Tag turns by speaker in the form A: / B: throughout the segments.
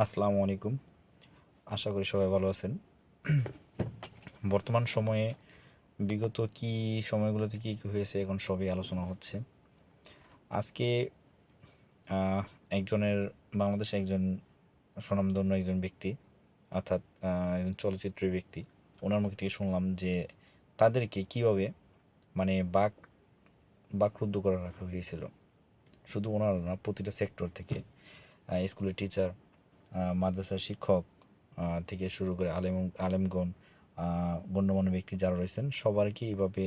A: আসসালামু আলাইকুম। আশা করি সবাই ভালো আছেন। বর্তমান সময়ে বিগত সময়গুলোতে কী হয়েছে এখন সবই আলোচনা হচ্ছে। আজকে আহ, একজনের বাংলাদেশে একজন স্বনামধন্য একজন ব্যক্তি, অর্থাৎ একজন চলচ্চিত্রের ব্যক্তি, ওনার মুখ থেকে শুনলাম যে তাদেরকে কীভাবে মানে বাকরুদ্ধ করে রাখা হয়েছিল। শুধু ওনার না, প্রতিটা সেক্টর থেকে, স্কুলের টিচার, মাদ্রাসার শিক্ষক থেকে শুরু করে আলেমগণ, গণ্যমান্য ব্যক্তি যারা রয়েছেন সবারকে এইভাবে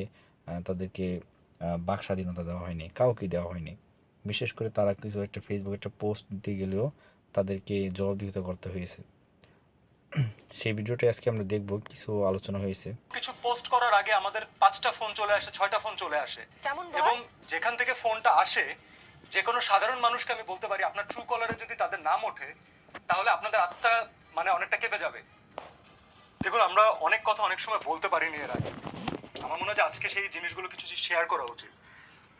A: তাদেরকে বাক স্বাধীনতা দেওয়া হয়নি, কাউকে দেওয়া হয়নি। বিশেষ করে তারা কিছু একটা ফেসবুকে একটা পোস্ট দিতে গেলেও তাদেরকে জবাবদিহিতা করতে হয়েছে। সেই ভিডিওটা আজকে আমরা দেখব, কিছু আলোচনা হয়েছে।
B: কিছু পোস্ট করার আগে আমাদের 5টা ফোন চলে আসে, 6টা ফোন চলে আসে, এবং যেখান থেকে ফোনটা আসে যে কোনো সাধারণ মানুষকে আমি বলতে পারি আপনার ট্রু কলারে যদি তাদের নাম ওঠে তাহলে আপনাদের আত্মা অনেকটা কেঁপে যাবে। দেখুন, আমরা অনেক কথা অনেক সময় বলতে পারিনি এর আগে। আমার মনে হয় যে আজকে সেই জিনিসগুলো কিছু শেয়ার করা উচিত।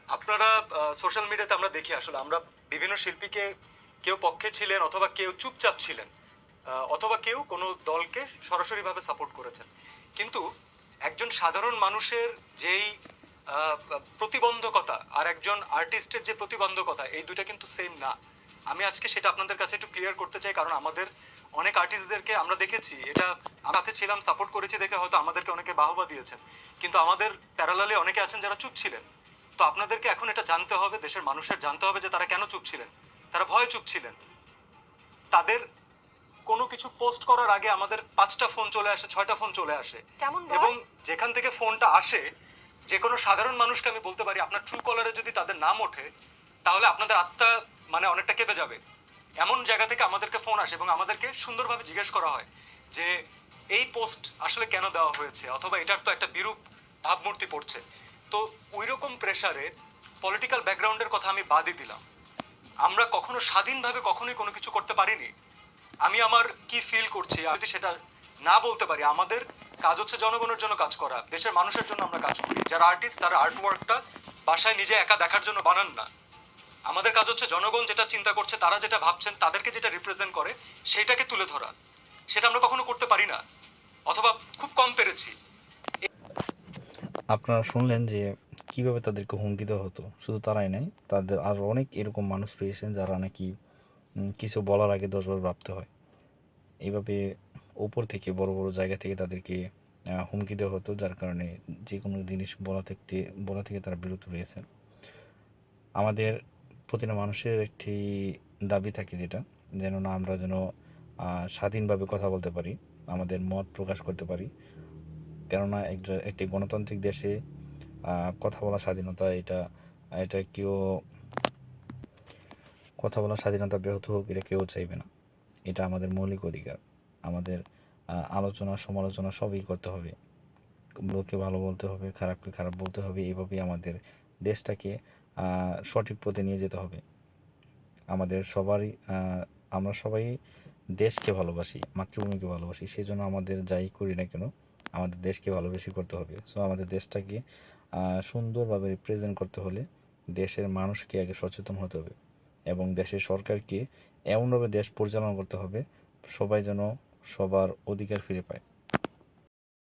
B: আপনারা সোশ্যাল মিডিয়াতে আমরা দেখি আসলে আমরা বিভিন্ন শিল্পীকে কেউ পক্ষে ছিলেন অথবা কেউ চুপচাপ ছিলেন, অথবা কেউ কোনো দলকে সরাসরিভাবে সাপোর্ট করেছেন, কিন্তু একজন সাধারণ মানুষের যেই প্রতিবন্ধকতা আর একজন আর্টিস্টের যে প্রতিবন্ধকতা, এই দুইটা কিন্তু সেম না। আমি আজকে সেটা আপনাদের কাছে একটু ক্লিয়ার করতে চাই, কারণ আমাদের অনেক আর্টিস্টদেরকে আমরা দেখেছি, এটা সাথে ছিলাম, সাপোর্ট করেছি দেখে হয়তো আমাদেরকে অনেকে বাহবা দিয়েছেন, কিন্তু আমাদের প্যারালালে অনেকে আছেন যারা চুপ ছিলেন। তো আপনাদেরকে এখন এটা জানতে হবে, দেশের মানুষের জানতে হবে যে তারা কেন চুপ ছিলেন। তারা ভয়ে চুপ ছিলেন। তাদের কোনো কিছু পোস্ট করার আগে আমাদের 5টা ফোন চলে আসে, 6টা ফোন চলে আসে, এবং যেখান থেকে ফোনটা আসে যে কোনো সাধারণ মানুষকে আমি বলতে পারি আপনার ট্রু কলারে যদি তাদের নাম ওঠে তাহলে আপনাদের আত্মা অনেকটা কেঁপে যাবে। এমন জায়গা থেকে আমাদেরকে ফোন আসে এবং আমাদেরকে সুন্দরভাবে জিজ্ঞেস করা হয় যে এই পোস্ট আসলে কেন দেওয়া হয়েছে, অথবা এটার তো একটা বিরূপ ভাবমূর্তি পড়ছে। তো ওই রকম প্রেশারে পলিটিক্যাল ব্যাকগ্রাউন্ডের কথা আমি বাদই দিলাম। আমরা কখনো স্বাধীনভাবে কখনোই কোনো কিছু করতে পারিনি। আমি আমার কি ফিল করছি যদি সেটা না বলতে পারি, আমাদের কাজ হচ্ছে জনগণের জন্য কাজ করা, দেশের মানুষের জন্য আমরা কাজ করি। যারা আর্টিস্ট তারা আর্ট ওয়ার্কটা বাসায় নিজে একা দেখার জন্য বানান না। আমাদের কাজ হচ্ছে জনগণ যেটা চিন্তা করছে, তারা যেটা ভাবছেন, তাদেরকে যেটা রিপ্রেজেন্ট করে সেইটাকে তুলে ধরা। সেটা আমরা কখনো করতে পারি না, অথবা খুব কম পেরেছি।
A: আপনারা শুনলেন যে কিভাবে তাদেরকে হুমকি দেওয়া হতো। শুধু তারাই নয়, তাদের আরও অনেক এরকম মানুষ রয়েছেন যারা নাকি কিছু বলার আগে 10বার ভাবতে হয়। এইভাবে উপর থেকে, বড় বড় জায়গা থেকে তাদেরকে হুমকি দেওয়া হতো, যার কারণে যে কোনো জিনিস বলা থেকে তারা বিরত রয়েছেন। আমাদের প্রতিটা মানুষের একটি দাবি থাকে, যেটা না আমরা যেন স্বাধীনভাবে কথা বলতে পারি, আমাদের মত প্রকাশ করতে পারি। কেননা একটি গণতান্ত্রিক দেশে কথা বলার স্বাধীনতা, এটা এটা কেউ কথা বলার স্বাধীনতা ব্যাহত হোক, এটা কেউ চাইবে না। এটা আমাদের মৌলিক অধিকার। আমাদের আলোচনা সমালোচনা সবই করতে হবে, লোককে ভালো বলতে হবে, খারাপকে খারাপ বলতে হবে। এইভাবেই আমাদের দেশটাকে সঠিক পথে নিয়ে যেতে হবে। আমাদের সবারই আমরা সবাই দেশকে ভালোবাসি, মাতৃভূমিকে ভালোবাসি। সেই জন্য আমাদের যাই করি না কেন, আমাদের দেশকে ভালোবেসে করতে হবে। সো আমাদের দেশটাকে সুন্দরভাবে রিপ্রেজেন্ট করতে হলে দেশের মানুষকে আগে সচেতন হতে হবে, এবং দেশের সরকারকে এমনভাবে দেশ পরিচালনা করতে হবে সবাই যেন সবার অধিকার ফিরে পায়।